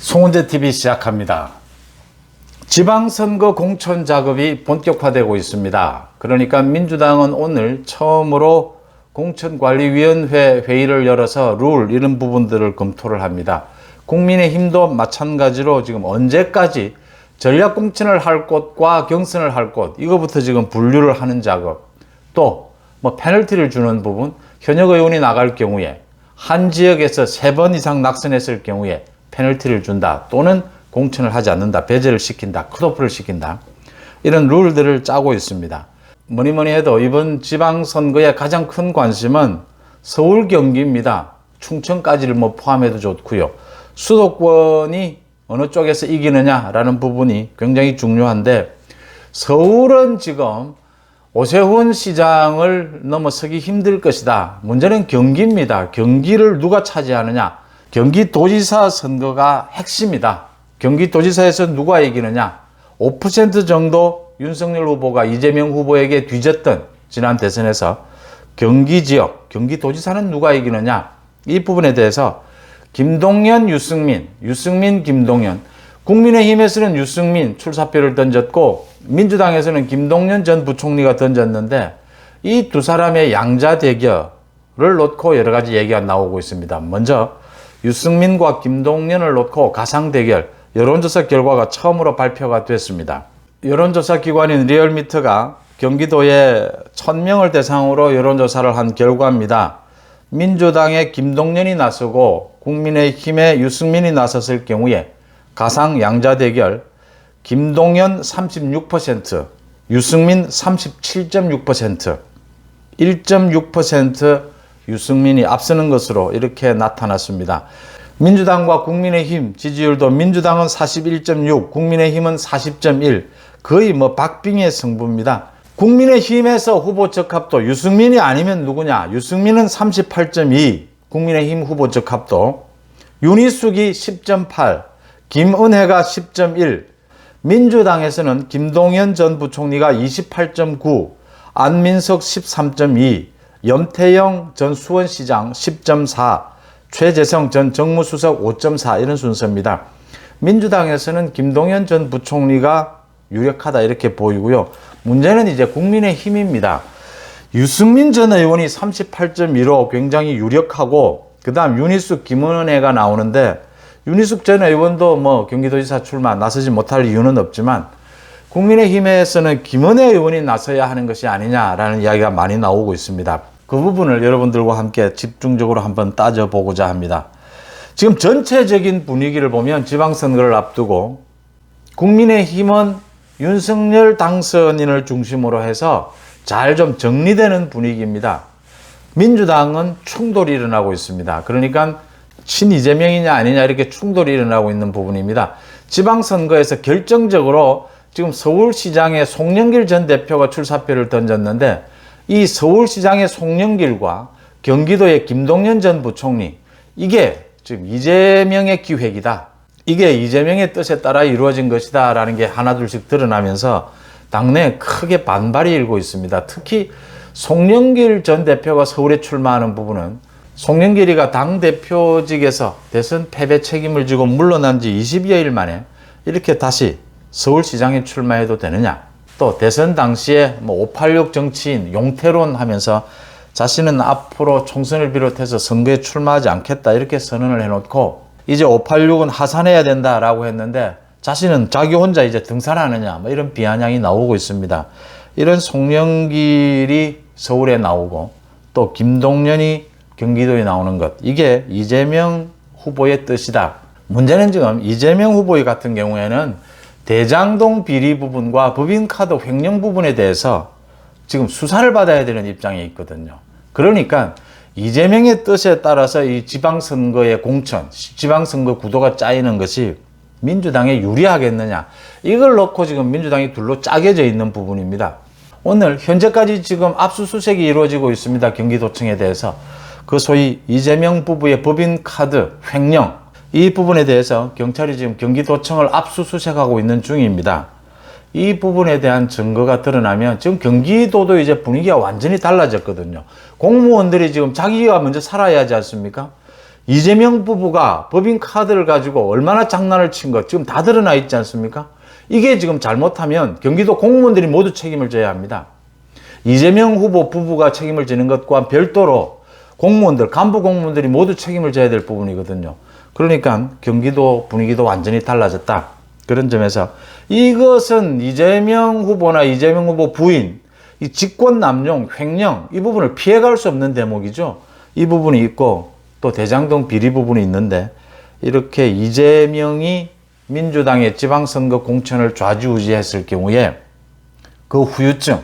송은재TV 시작합니다. 지방선거 공천 작업이 본격화되고 있습니다. 그러니까 민주당은 오늘 처음으로 공천관리위원회 회의를 열어서 룰 이런 부분들을 검토를 합니다. 국민의힘도 마찬가지로 지금 언제까지 전략공천을 할 곳과 경선을 할 곳, 이거부터 지금 분류를 하는 작업, 또 페널티를 주는 부분, 현역 의원이 나갈 경우에 한 지역에서 3번 이상 낙선했을 경우에 페널티를 준다, 또는 공천을 하지 않는다, 배제를 시킨다, 컷오프를 시킨다, 이런 룰들을 짜고 있습니다. 뭐니 해도 이번 지방선거의 가장 큰 관심은 서울, 경기입니다. 충청까지를 포함해도 좋고요. 수도권이 어느 쪽에서 이기느냐라는 부분이 굉장히 중요한데, 서울은 지금 오세훈 시장을 넘어서기 힘들 것이다. 문제는 경기입니다. 경기를 누가 차지하느냐. 경기도지사 선거가 핵심이다. 경기도지사에서 누가 이기느냐. 5% 정도 윤석열 후보가 이재명 후보에게 뒤졌던 지난 대선에서 경기 지역, 경기도지사는 누가 이기느냐. 이 부분에 대해서 김동연, 유승민, 김동연, 국민의힘에서는 유승민 출사표를 던졌고 민주당에서는 김동연 전 부총리가 던졌는데, 이 두 사람의 양자 대결을 놓고 여러 가지 얘기가 나오고 있습니다. 먼저 유승민과 김동연을 놓고 가상 대결, 여론조사 결과가 처음으로 발표가 됐습니다. 여론조사 기관인 리얼미터가 경기도에 1000명을 대상으로 여론조사를 한 결과입니다. 민주당의 김동연이 나서고 국민의힘의 유승민이 나섰을 경우에 가상 양자 대결, 김동연 36%, 유승민 37.6%, 1.6% 유승민이 앞서는 것으로 이렇게 나타났습니다. 민주당과 국민의힘 지지율도 민주당은 41.6, 국민의힘은 40.1, 거의 박빙의 승부입니다. 국민의힘에서 후보 적합도 유승민이 아니면 누구냐? 유승민은 38.2, 국민의힘 후보 적합도, 윤희숙이 10.8, 김은혜가 10.1, 민주당에서는 김동연 전 부총리가 28.9, 안민석 13.2, 염태영 전 수원시장 10.4, 최재성 전 정무수석 5.4, 이런 순서입니다. 민주당에서는 김동연 전 부총리가 유력하다 이렇게 보이고요. 문제는 이제 국민의힘입니다. 유승민 전 의원이 38.2로 굉장히 유력하고, 그 다음 윤희숙, 김은혜가 나오는데, 윤희숙 전 의원도 경기도지사 출마 나서지 못할 이유는 없지만, 국민의힘에서는 김은혜 의원이 나서야 하는 것이 아니냐라는 이야기가 많이 나오고 있습니다. 그 부분을 여러분들과 함께 집중적으로 한번 따져보고자 합니다. 지금 전체적인 분위기를 보면 지방선거를 앞두고 국민의힘은 윤석열 당선인을 중심으로 해서 잘 좀 정리되는 분위기입니다. 민주당은 충돌이 일어나고 있습니다. 그러니까 친이재명이냐 아니냐 이렇게 충돌이 일어나고 있는 부분입니다. 지방선거에서 결정적으로 지금 서울시장의 송영길 전 대표가 출사표를 던졌는데, 이 서울시장의 송영길과 경기도의 김동연 전 부총리, 이게 지금 이재명의 기획이다, 이게 이재명의 뜻에 따라 이루어진 것이다 라는 게 하나둘씩 드러나면서 당내에 크게 반발이 일고 있습니다. 특히 송영길 전 대표가 서울에 출마하는 부분은, 송영길이가 당대표직에서 대선 패배 책임을 지고 물러난 지 20여일 만에 이렇게 다시 서울시장에 출마해도 되느냐. 또 대선 당시에 586 정치인 용태론 하면서 자신은 앞으로 총선을 비롯해서 선거에 출마하지 않겠다 이렇게 선언을 해놓고, 이제 586은 하산해야 된다라고 했는데 자신은 자기 혼자 이제 등산하느냐, 이런 비아냥이 나오고 있습니다. 이런 송영길이 서울에 나오고 또 김동연이 경기도에 나오는 것, 이게 이재명 후보의 뜻이다. 문제는 지금 이재명 후보 같은 경우에는 대장동 비리 부분과 법인카드 횡령 부분에 대해서 지금 수사를 받아야 되는 입장에 있거든요. 그러니까 이재명의 뜻에 따라서 이 지방선거의 공천, 지방선거 구도가 짜이는 것이 민주당에 유리하겠느냐, 이걸 놓고 지금 민주당이 둘로 짜겨져 있는 부분입니다. 오늘 현재까지 지금 압수수색이 이루어지고 있습니다. 경기도청에 대해서. 그 소위 이재명 부부의 법인카드 횡령, 이 부분에 대해서 경찰이 지금 경기도청을 압수수색하고 있는 중입니다. 이 부분에 대한 증거가 드러나면 지금 경기도도 이제 분위기가 완전히 달라졌거든요. 공무원들이 지금 자기가 먼저 살아야 하지 않습니까? 이재명 부부가 법인카드를 가지고 얼마나 장난을 친 것 지금 다 드러나 있지 않습니까? 이게 지금 잘못하면 경기도 공무원들이 모두 책임을 져야 합니다. 이재명 후보 부부가 책임을 지는 것과 별도로 공무원들, 간부 공무원들이 모두 책임을 져야 될 부분이거든요. 그러니까 경기도 분위기도 완전히 달라졌다. 그런 점에서 이것은 이재명 후보나 이재명 후보 부인, 이 직권남용, 횡령 이 부분을 피해갈 수 없는 대목이죠. 이 부분이 있고 또 대장동 비리 부분이 있는데 이렇게 이재명이 민주당의 지방선거 공천을 좌지우지했을 경우에 그 후유증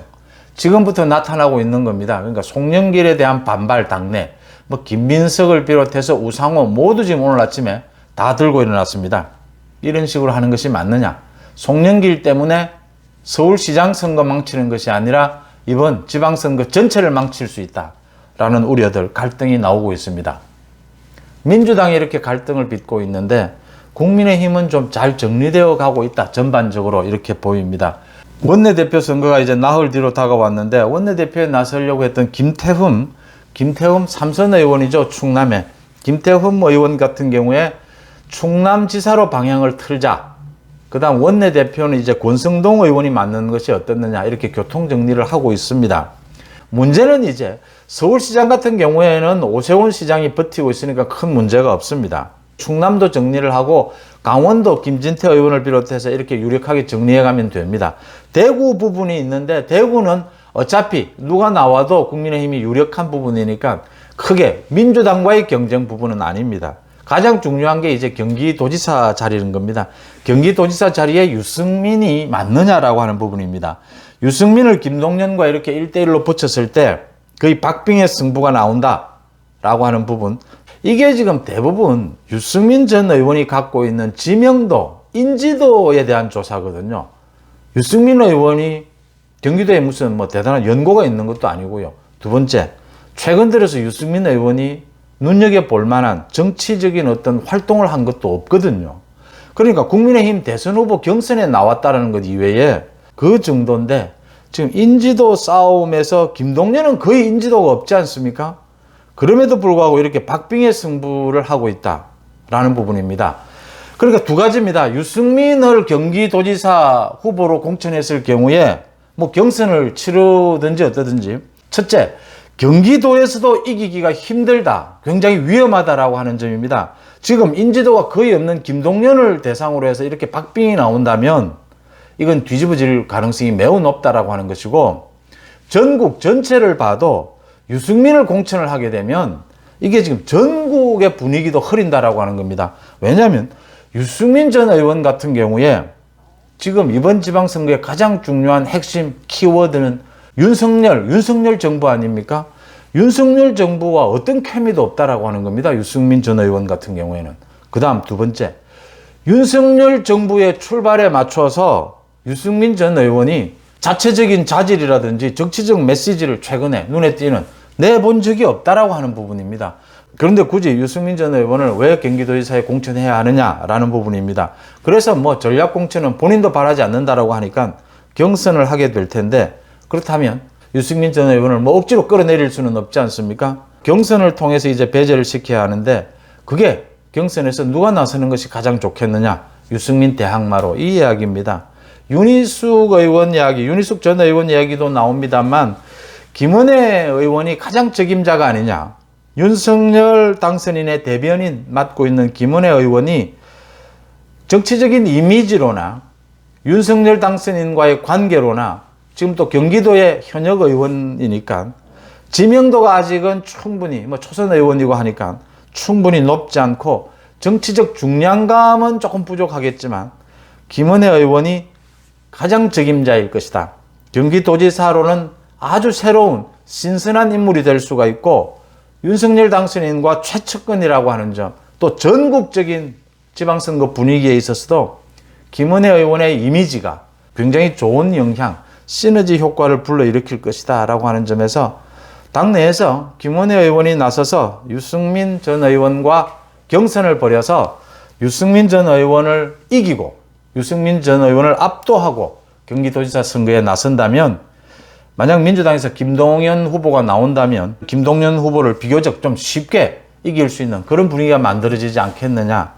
지금부터 나타나고 있는 겁니다. 그러니까 송영길에 대한 반발 당내 뭐 김민석을 비롯해서 우상호 모두 지금 오늘 아침에 다 들고 일어났습니다. 이런 식으로 하는 것이 맞느냐? 송영길 때문에 서울시장 선거 망치는 것이 아니라 이번 지방선거 전체를 망칠 수 있다라는 우려들, 갈등이 나오고 있습니다. 민주당이 이렇게 갈등을 빚고 있는데 국민의힘은 좀 잘 정리되어 가고 있다. 전반적으로 이렇게 보입니다. 원내대표 선거가 이제 나흘 뒤로 다가왔는데 원내대표에 나서려고 했던 김태흠 삼선 의원이죠. 충남에. 김태흠 의원 같은 경우에 충남지사로 방향을 틀자. 그 다음 원내대표는 이제 권성동 의원이 맡는 것이 어떻느냐 이렇게 교통정리를 하고 있습니다. 문제는 이제 서울시장 같은 경우에는 오세훈 시장이 버티고 있으니까 큰 문제가 없습니다. 충남도 정리를 하고 강원도 김진태 의원을 비롯해서 이렇게 유력하게 정리해가면 됩니다. 대구 부분이 있는데 대구는 어차피 누가 나와도 국민의힘이 유력한 부분이니까 크게 민주당과의 경쟁 부분은 아닙니다. 가장 중요한 게 이제 경기도지사 자리인 겁니다. 경기도지사 자리에 유승민이 맞느냐라고 하는 부분입니다. 유승민을 김동연과 이렇게 1대1로 붙였을 때 거의 박빙의 승부가 나온다라고 하는 부분. 이게 지금 대부분 유승민 전 의원이 갖고 있는 지명도, 인지도에 대한 조사거든요. 유승민 의원이 경기도에 무슨 뭐 대단한 연고가 있는 것도 아니고요. 두 번째, 최근 들어서 유승민 의원이 눈여겨볼 만한 정치적인 어떤 활동을 한 것도 없거든요. 그러니까 국민의힘 대선 후보 경선에 나왔다는 것 이외에 그 정도인데 지금 인지도 싸움에서 김동연은 거의 인지도가 없지 않습니까? 그럼에도 불구하고 이렇게 박빙의 승부를 하고 있다라는 부분입니다. 그러니까 두 가지입니다. 유승민을 경기도지사 후보로 공천했을 경우에 뭐 경선을 치르든지 어떠든지 첫째, 경기도에서도 이기기가 힘들다, 굉장히 위험하다라고 하는 점입니다. 지금 인지도가 거의 없는 김동연을 대상으로 해서 이렇게 박빙이 나온다면 이건 뒤집어질 가능성이 매우 높다라고 하는 것이고 전국 전체를 봐도 유승민을 공천을 하게 되면 이게 지금 전국의 분위기도 흐린다라고 하는 겁니다. 왜냐하면 유승민 전 의원 같은 경우에 지금 이번 지방선거의 가장 중요한 핵심 키워드는 윤석열 정부 아닙니까? 윤석열 정부와 어떤 케미도 없다라고 하는 겁니다. 유승민 전 의원 같은 경우에는. 그 다음 두 번째, 윤석열 정부의 출발에 맞춰서 유승민 전 의원이 자체적인 자질이라든지 정치적 메시지를 최근에 눈에 띄는 내본 적이 없다라고 하는 부분입니다. 그런데 굳이 유승민 전 의원을 왜 경기도지사에 공천해야 하느냐라는 부분입니다. 그래서 뭐 전략 공천은 본인도 바라지 않는다라고 하니까 경선을 하게 될 텐데 그렇다면 유승민 전 의원을 뭐 억지로 끌어내릴 수는 없지 않습니까? 경선을 통해서 이제 배제를 시켜야 하는데 그게 경선에서 누가 나서는 것이 가장 좋겠느냐? 유승민 대항마로 이 이야기입니다. 윤희숙 전 의원 이야기도 나옵니다만 김은혜 의원이 가장 책임자가 아니냐. 윤석열 당선인의 대변인 맡고 있는 김은혜 의원이 정치적인 이미지로나 윤석열 당선인과의 관계로나 지금 또 경기도의 현역 의원이니까 지명도가 아직은 충분히 뭐 초선 의원이고 하니까 충분히 높지 않고 정치적 중량감은 조금 부족하겠지만 김은혜 의원이 가장 책임자일 것이다. 경기도지사로는 아주 새로운 신선한 인물이 될 수가 있고 윤석열 당선인과 최측근이라고 하는 점, 또 전국적인 지방선거 분위기에 있어서도 김은혜 의원의 이미지가 굉장히 좋은 영향, 시너지 효과를 불러일으킬 것이다 라고 하는 점에서 당내에서 김은혜 의원이 나서서 유승민 전 의원과 경선을 벌여서 유승민 전 의원을 이기고 유승민 전 의원을 압도하고 경기도지사 선거에 나선다면 만약 민주당에서 김동연 후보가 나온다면 김동연 후보를 비교적 좀 쉽게 이길 수 있는 그런 분위기가 만들어지지 않겠느냐.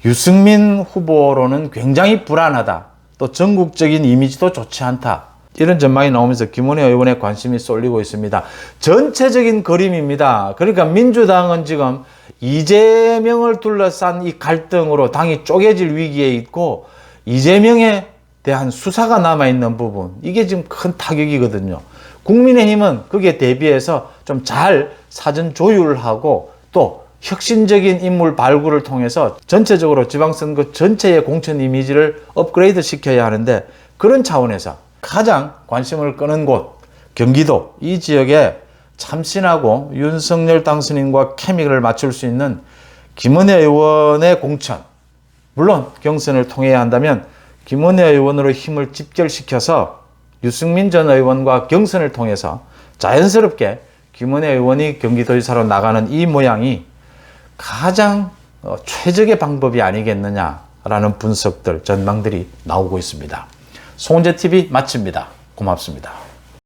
유승민 후보로는 굉장히 불안하다. 또 전국적인 이미지도 좋지 않다. 이런 전망이 나오면서 김은혜 의원의 관심이 쏠리고 있습니다. 전체적인 그림입니다. 그러니까 민주당은 지금 이재명을 둘러싼 이 갈등으로 당이 쪼개질 위기에 있고 이재명에 대한 수사가 남아있는 부분, 이게 지금 큰 타격이거든요. 국민의힘은 거기에 대비해서 좀 잘 사전 조율하고 또 혁신적인 인물 발굴을 통해서 전체적으로 지방선거 전체의 공천 이미지를 업그레이드 시켜야 하는데, 그런 차원에서 가장 관심을 끄는 곳 경기도 이 지역에 참신하고 윤석열 당선인과 케미를 맞출 수 있는 김은혜 의원의 공천, 물론 경선을 통해야 한다면 김은혜 의원으로 힘을 집결시켜서 유승민 전 의원과 경선을 통해서 자연스럽게 김은혜 의원이 경기도지사로 나가는 이 모양이 가장 최적의 방법이 아니겠느냐라는 분석들, 전망들이 나오고 있습니다. 송은재TV 마칩니다. 고맙습니다.